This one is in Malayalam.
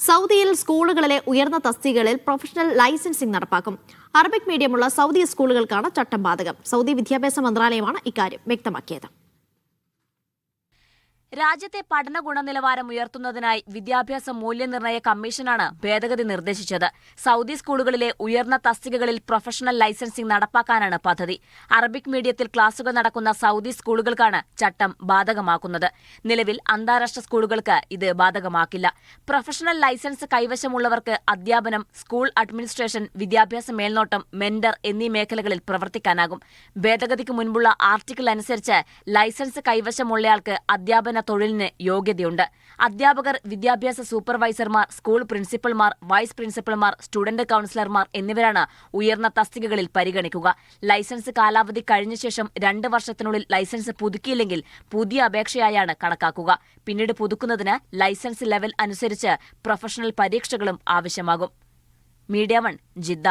സൗദിയിൽ സ്കൂളുകളിലെ ഉയർന്ന തസ്തികകളിൽ പ്രൊഫഷണൽ ലൈസൻസിംഗ് നടപ്പാക്കും. അറബിക് മീഡിയമുള്ള സൗദി സ്കൂളുകൾക്കാണ് ചട്ടം ബാധകം. സൗദി വിദ്യാഭ്യാസ മന്ത്രാലയമാണ് ഇക്കാര്യം വ്യക്തമാക്കിയത്. രാജ്യത്തെ പഠന ഗുണനിലവാരം ഉയർത്തുന്നതിനായി വിദ്യാഭ്യാസ മൂല്യനിർണ്ണയ കമ്മീഷനാണ് ഭേദഗതി നിർദ്ദേശിച്ചത്. സൗദി സ്കൂളുകളിലെ ഉയർന്ന തസ്തികകളിൽ പ്രൊഫഷണൽ ലൈസൻസിംഗ് നടപ്പാക്കാനാണ് പദ്ധതി. അറബിക് മീഡിയത്തിൽ ക്ലാസുകൾ നടക്കുന്ന സൗദി സ്കൂളുകൾക്കാണ് ചട്ടം ബാധകമാക്കുന്നത്. നിലവിൽ അന്താരാഷ്ട്ര സ്കൂളുകൾക്ക് ഇത് ബാധകമാക്കില്ല. പ്രൊഫഷണൽ ലൈസൻസ് കൈവശമുള്ളവർക്ക് അധ്യാപനം, സ്കൂൾ അഡ്മിനിസ്ട്രേഷൻ, വിദ്യാഭ്യാസ മേൽനോട്ടം, മെന്റർ എന്നീ മേഖലകളിൽ പ്രവർത്തിക്കാനാകും. ഭേദഗതിക്ക് മുൻപുള്ള ആർട്ടിക്കിൾ അനുസരിച്ച് ലൈസൻസ് കൈവശമുള്ളയാൾക്ക് അധ്യാപന തൊഴിലിന് യോഗ്യതയുണ്ട്. അധ്യാപകർ, വിദ്യാഭ്യാസ സൂപ്പർവൈസർമാർ, സ്കൂൾ പ്രിൻസിപ്പൽമാർ, വൈസ് പ്രിൻസിപ്പൽമാർ, സ്റ്റുഡന്റ് കൌൺസിലർമാർ എന്നിവരാണ് ഉയർന്ന തസ്തികകളിൽ പരിഗണിക്കുക. ലൈസൻസ് കാലാവധി കഴിഞ്ഞ ശേഷം 2 വർഷത്തിനുള്ളിൽ ലൈസൻസ് പുതുക്കിയില്ലെങ്കിൽ പുതിയ അപേക്ഷയായാണ് കണക്കാക്കുക. പിന്നീട് പുതുക്കുന്നതിന് ലൈസൻസ് ലെവൽ അനുസരിച്ച് പ്രൊഫഷണൽ പരീക്ഷകളും ആവശ്യമാകും. Media 1, Jeddah.